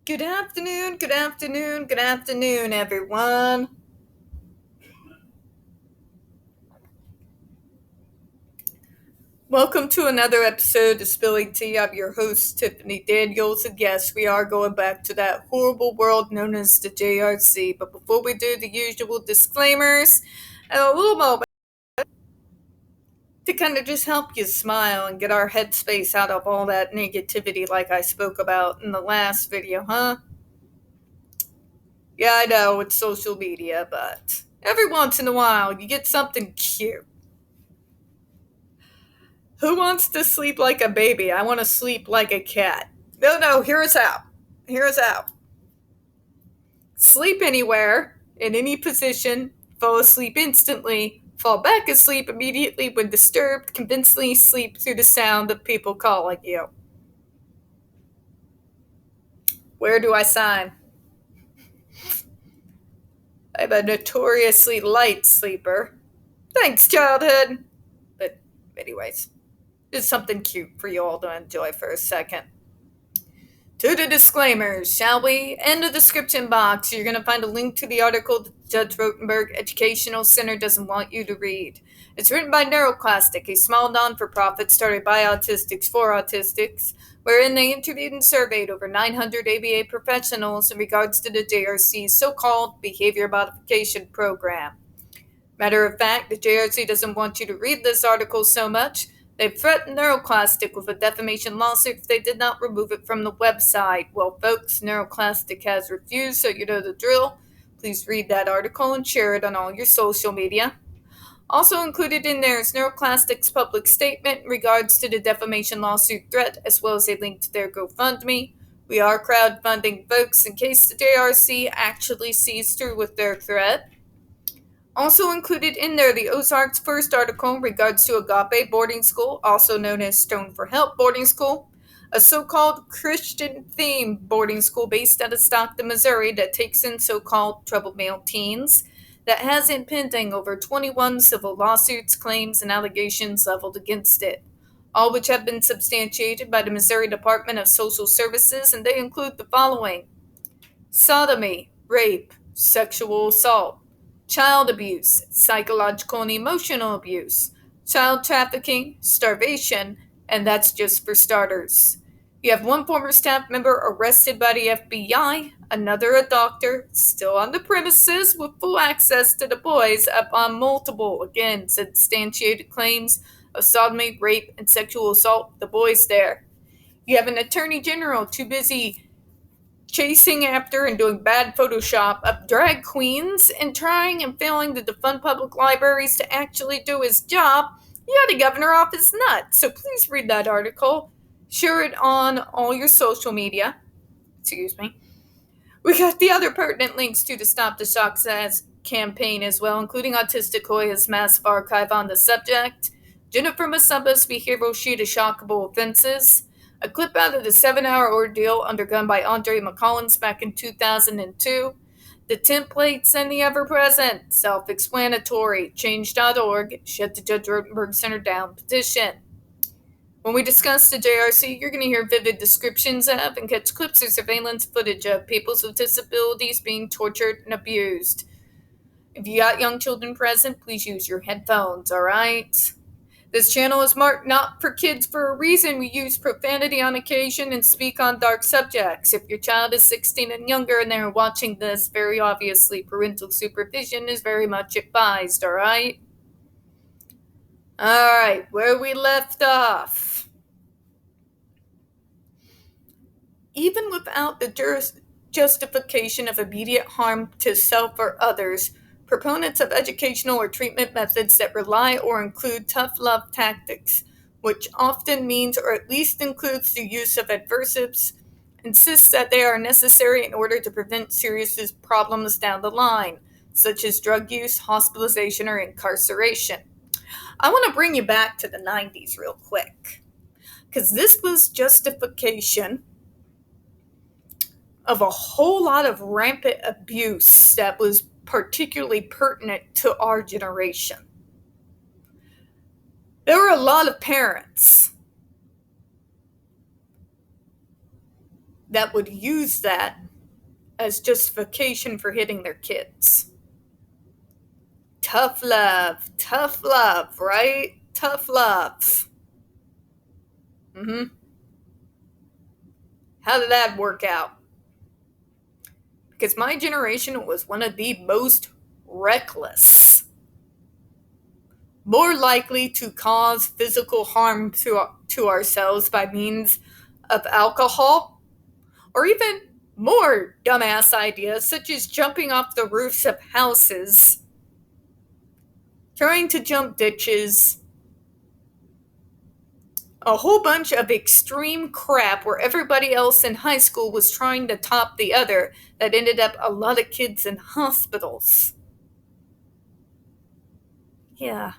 Good afternoon, good afternoon, good afternoon, everyone. Welcome to another episode of Spilling Tea. I'm your host, Tiffany Daniels, and yes, we are going back to that horrible world known as the JRC. But before we do the usual disclaimers, and a little moment to kind of just help you smile and get our headspace out of all that negativity like I spoke about in the last video, huh? Yeah, I know, it's social media, but every once in a while you get something cute. Who wants to sleep like a baby? I want to sleep like a cat. No, hear us out. Hear us out. Sleep anywhere, in any position, fall asleep instantly, fall back asleep immediately when disturbed, convincingly sleep through the sound of people calling you. Where do I sign? I'm a notoriously light sleeper. Thanks, childhood. But, anyways, just something cute for you all to enjoy for a second. To the disclaimers, shall we? In the description box, you're going to find a link to the article that Judge Rotenberg Educational Center doesn't want you to read. It's written by NeuroClastic, a small non-for-profit started by autistics for autistics, wherein they interviewed and surveyed over 900 ABA professionals in regards to the JRC's so-called behavior modification program. Matter of fact, the JRC doesn't want you to read this article so much. They've threatened NeuroClastic with a defamation lawsuit if they did not remove it from the website. Well, folks, NeuroClastic has refused, so you know the drill. Please read that article and share it on all your social media. Also included in there is NeuroClastic's public statement in regards to the defamation lawsuit threat, as well as a link to their GoFundMe. We are crowdfunding, folks, in case the JRC actually sees through with their threat. Also included in there, the Ozarks' first article in regards to Agape Boarding School, also known as Stone for Help Boarding School, a so-called Christian-themed boarding school based out of Stockton, Missouri that takes in so-called troubled male teens, that has impending over 21 civil lawsuits, claims, and allegations leveled against it, all which have been substantiated by the Missouri Department of Social Services, and they include the following: sodomy, rape, sexual assault, child abuse, psychological and emotional abuse, child trafficking, starvation, and that's just for starters. You have one former staff member arrested by the FBI, another a doctor, still on the premises with full access to the boys upon multiple, again, substantiated claims of sodomy, rape, and sexual assault, the boys there. You have an attorney general too busy chasing after and doing bad Photoshop of drag queens and trying and failing to defund public libraries to actually do his job. You had a governor off his nut. So please read that article. Share it on all your social media. Excuse me. We got the other pertinent links to the Stop the Shock campaign as well, including Autistica Hoya's massive archive on the subject, Jennifer Masumba's behavioral sheet of shockable offenses, a clip out of the 7-hour ordeal undergone by Andre McCollins back in 2002, the templates and the ever-present, self-explanatory, change.org, shut the Judge Rotenberg Center down petition. When we discuss the JRC, you're going to hear vivid descriptions of and catch clips or surveillance footage of people with disabilities being tortured and abused. If you got young children present, please use your headphones, alright? This channel is marked not for kids for a reason. We use profanity on occasion and speak on dark subjects. If your child is 16 and younger and they're watching this, very obviously parental supervision is very much advised, alright? Alright, where we left off. Even without the justification of immediate harm to self or others, proponents of educational or treatment methods that rely or include tough love tactics, which often means or at least includes the use of aversives, insist that they are necessary in order to prevent serious problems down the line, such as drug use, hospitalization, or incarceration. I want to bring you back to the 90s real quick, because this was justification of a whole lot of rampant abuse that was particularly pertinent to our generation. There were a lot of parents that would use that as justification for hitting their kids. Tough love, right? Tough love. How did that work out? Because my generation was one of the most reckless, more likely to cause physical harm to ourselves by means of alcohol, or even more dumbass ideas such as jumping off the roofs of houses, trying to jump ditches, a whole bunch of extreme crap where everybody else in high school was trying to top the other that ended up a lot of kids in hospitals. Yeah,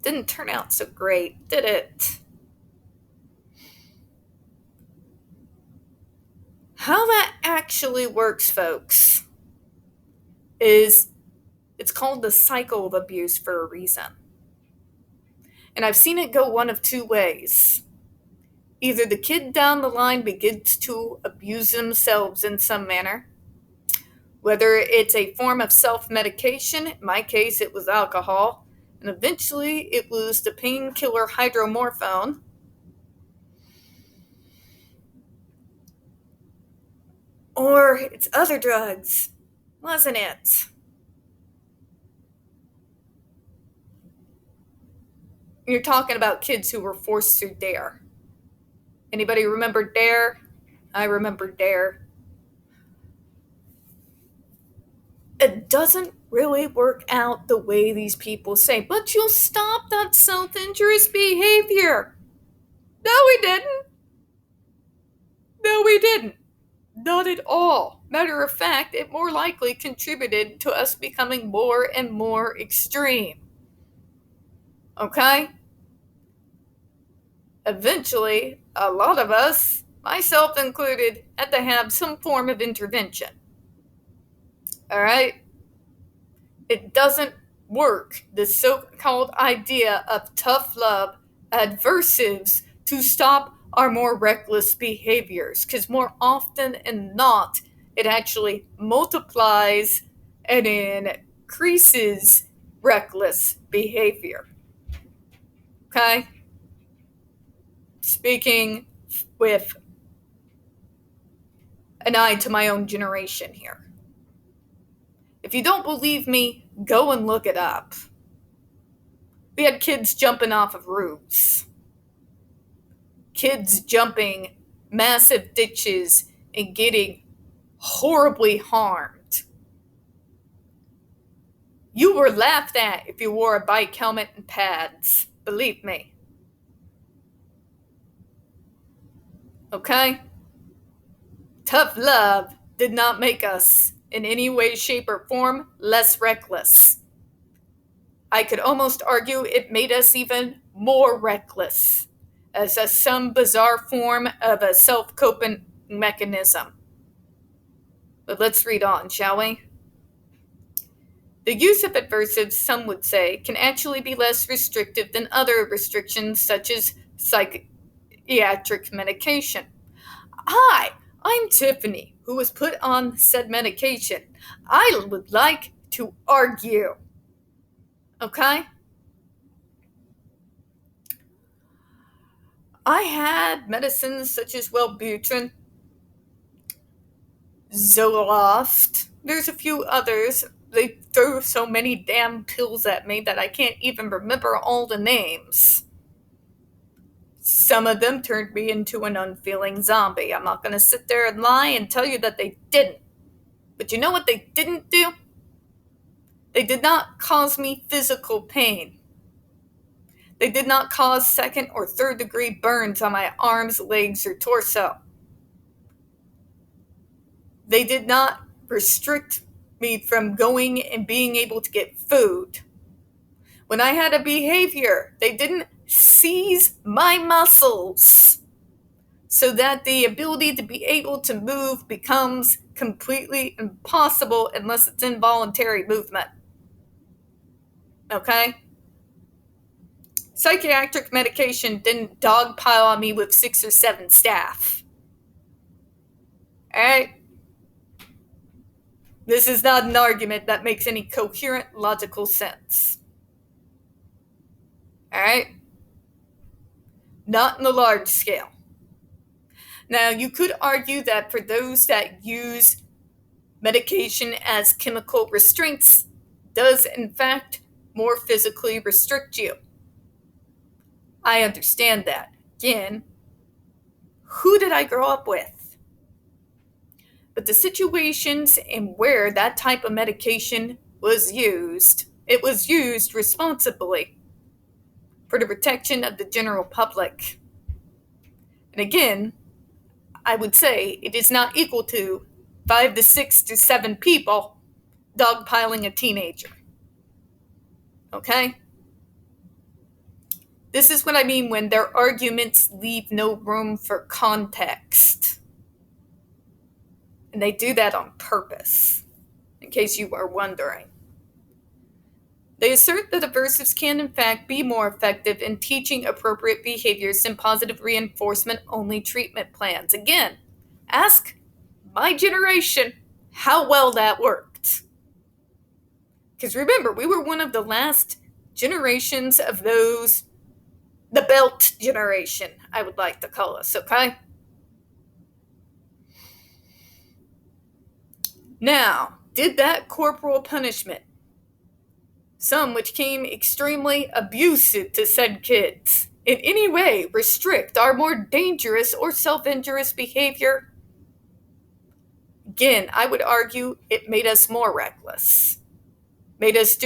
didn't turn out so great, did it? How that actually works, folks, is it's called the cycle of abuse for a reason. And I've seen it go one of two ways. Either the kid down the line begins to abuse themselves in some manner, whether it's a form of self-medication, in my case it was alcohol, and eventually it was the painkiller hydromorphone, or it's other drugs, wasn't it? You're talking about kids who were forced through DARE. Anybody remember DARE? I remember DARE. It doesn't really work out the way these people say, but you'll stop that self-injurious behavior. No, we didn't. No, we didn't. Not at all. Matter of fact, it more likely contributed to us becoming more and more extreme. Okay? Eventually, a lot of us, myself included, had to have some form of intervention. Alright? It doesn't work, this so-called idea of tough love, aversives, to stop our more reckless behaviors. Because more often than not, it actually multiplies and increases reckless behavior. Okay? Speaking with an eye to my own generation here. If you don't believe me, go and look it up. We had kids jumping off of roofs. Kids jumping massive ditches and getting horribly harmed. You were laughed at if you wore a bike helmet and pads. Believe me. Okay? Tough love did not make us, in any way, shape, or form, less reckless. I could almost argue it made us even more reckless, as some bizarre form of a self-coping mechanism. But let's read on, shall we? The use of aversives, some would say, can actually be less restrictive than other restrictions such as psychiatric medication. Hi, I'm Tiffany, who was put on said medication. I would like to argue. Okay? I had medicines such as Wellbutrin, Zoloft. There's a few others. They throw so many damn pills at me that I can't even remember all the names. Some of them turned me into an unfeeling zombie. I'm not going to sit there and lie and tell you that they didn't. But you know what they didn't do? They did not cause me physical pain. They did not cause second or third degree burns on my arms, legs, or torso. They did not restrict me from going and being able to get food. When I had a behavior, they didn't seize my muscles so that the ability to be able to move becomes completely impossible unless it's involuntary movement. Okay? Psychiatric medication didn't dogpile on me with 6 or 7 staff. Alright? This is not an argument that makes any coherent, logical sense. Alright? Not in the large scale. Now, you could argue that for those that use medication as chemical restraints, does in fact more physically restrict you. I understand that. Again, who did I grow up with? But the situations and where that type of medication was used, it was used responsibly for the protection of the general public. And again, I would say it is not equal to 5 to 6 to 7 people dogpiling a teenager. Okay? This is what I mean when their arguments leave no room for context. And they do that on purpose, in case you are wondering. They assert that aversives can in fact be more effective in teaching appropriate behaviors than positive reinforcement-only treatment plans. Again, ask my generation how well that worked. Because remember, we were one of the last generations of those, the belt generation, I would like to call us, okay? Now, did that corporal punishment, some which came extremely abusive to said kids, in any way restrict our more dangerous or self-injurious behavior? Again, I would argue it made us more reckless. Made us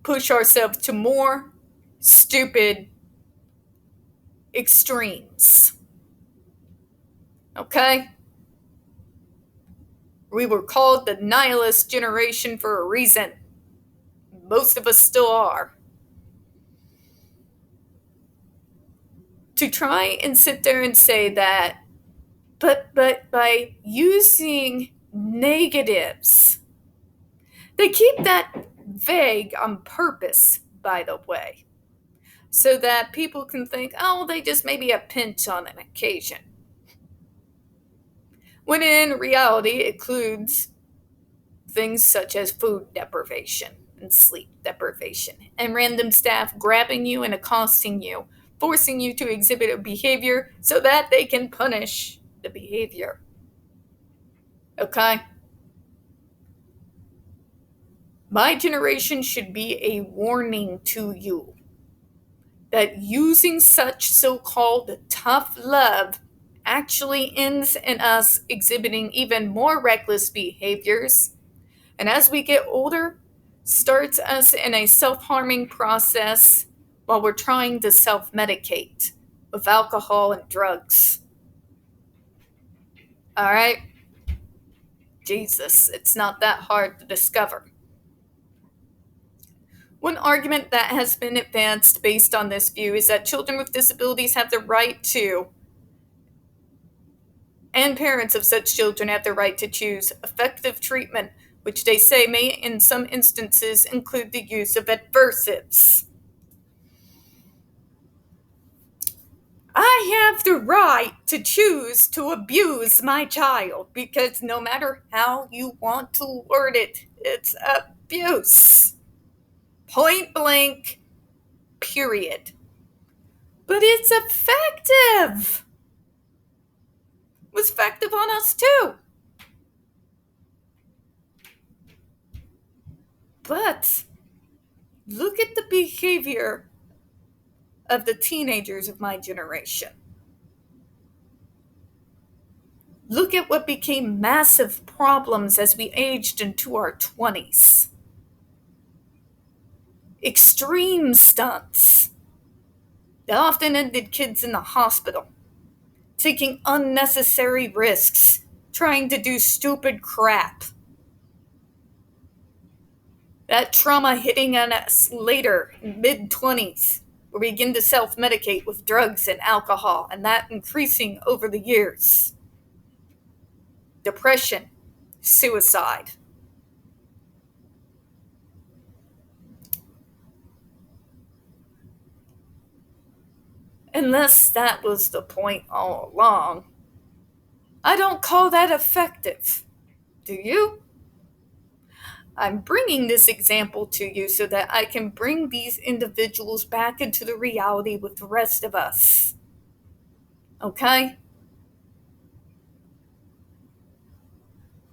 push ourselves to more stupid extremes. Okay? We were called the nihilist generation for a reason. Most of us still are. To try and sit there and say that, but by using negatives, they keep that vague on purpose, by the way, so that people can think, oh, they just maybe a pinch on an occasion. When in reality, it includes things such as food deprivation and sleep deprivation, and random staff grabbing you and accosting you, forcing you to exhibit a behavior so that they can punish the behavior. Okay? My generation should be a warning to you that using such so-called tough love actually ends in us exhibiting even more reckless behaviors, and as we get older, starts us in a self-harming process while we're trying to self-medicate with alcohol and drugs. All right? Jesus, it's not that hard to discover. One argument that has been advanced based on this view is that children with disabilities have the right to, and parents of such children have the right to choose effective treatment, which they say may in some instances include the use of aversives. I have the right to choose to abuse my child because no matter how you want to word it, it's abuse. Point blank, period. But it's effective. It was effective on us too. But look at the behavior of the teenagers of my generation. Look at what became massive problems as we aged into our 20s. Extreme stunts that often ended kids in the hospital, taking unnecessary risks, trying to do stupid crap. That trauma hitting on us later in mid-20s, where we begin to self-medicate with drugs and alcohol, and that increasing over the years. Depression, suicide. Unless that was the point all along, I don't call that effective. Do you? I'm bringing this example to you so that I can bring these individuals back into the reality with the rest of us. Okay?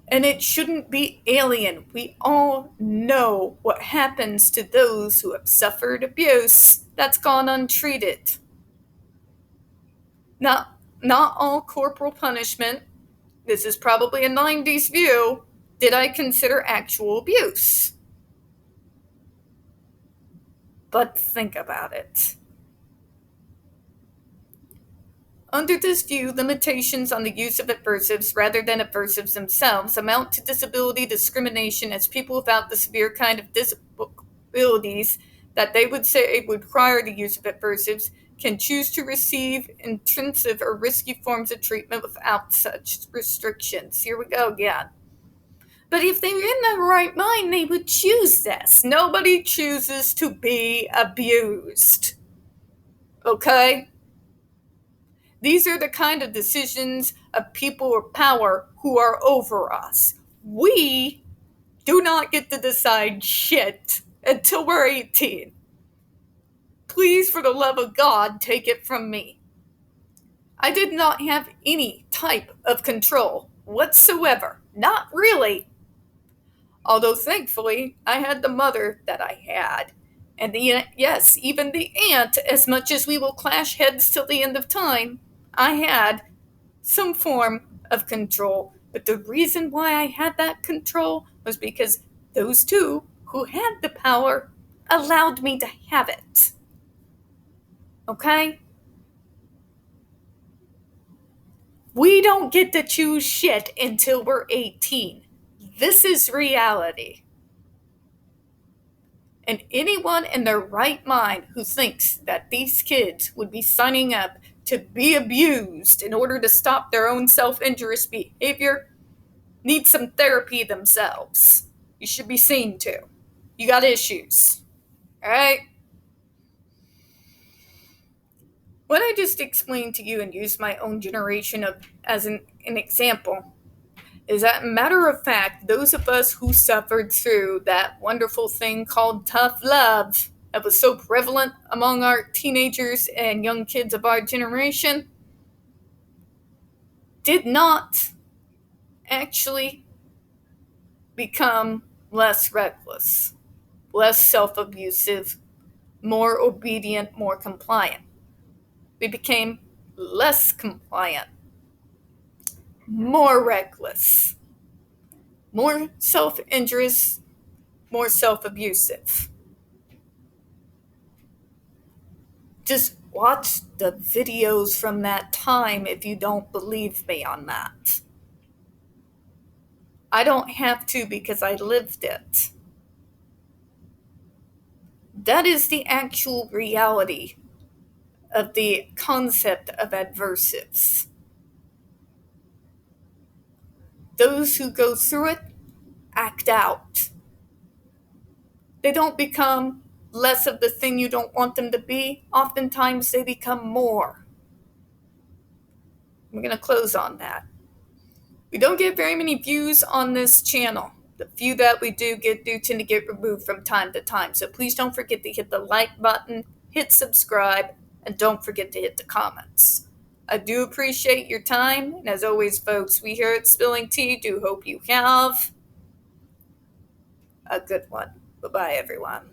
And it shouldn't be alien. We all know what happens to those who have suffered abuse that's gone untreated. Not all corporal punishment, this is probably a 90s view, did I consider actual abuse. But think about it. Under this view, limitations on the use of aversives rather than aversives themselves amount to disability discrimination, as people without the severe kind of disabilities that they would say would require the use of aversives can choose to receive intrusive or risky forms of treatment without such restrictions. Here we go again. But if they were in their right mind, they would choose this. Nobody chooses to be abused. Okay? These are the kind of decisions of people with power who are over us. We do not get to decide shit until we're 18. Please, for the love of God, take it from me. I did not have any type of control whatsoever. Not really. Although, thankfully, I had the mother that I had. And yes, even the aunt, as much as we will clash heads till the end of time, I had some form of control. But the reason why I had that control was because those two who had the power allowed me to have it. Okay? We don't get to choose shit until we're 18. This is reality. And anyone in their right mind who thinks that these kids would be signing up to be abused in order to stop their own self-injurious behavior needs some therapy themselves. You should be seen to. You got issues. Alright? What I just explained to you and used my own generation as an example is that, matter of fact, those of us who suffered through that wonderful thing called tough love that was so prevalent among our teenagers and young kids of our generation did not actually become less reckless, less self-abusive, more obedient, more compliant. We became less compliant, more reckless, more self-injurious, more self-abusive. Just watch the videos from that time if you don't believe me on that. I don't have to because I lived it. That is the actual reality of the concept of aversives. Those who go through it act out. They don't become less of the thing you don't want them to be. Oftentimes they become more. I'm going to close on that. We don't get very many views on this channel. The few that we do tend to get removed from time to time. So please don't forget to hit the like button, hit subscribe, and don't forget to hit the comments. I do appreciate your time. And as always, folks, we here at Spilling Tea do hope you have a good one. Bye-bye, everyone.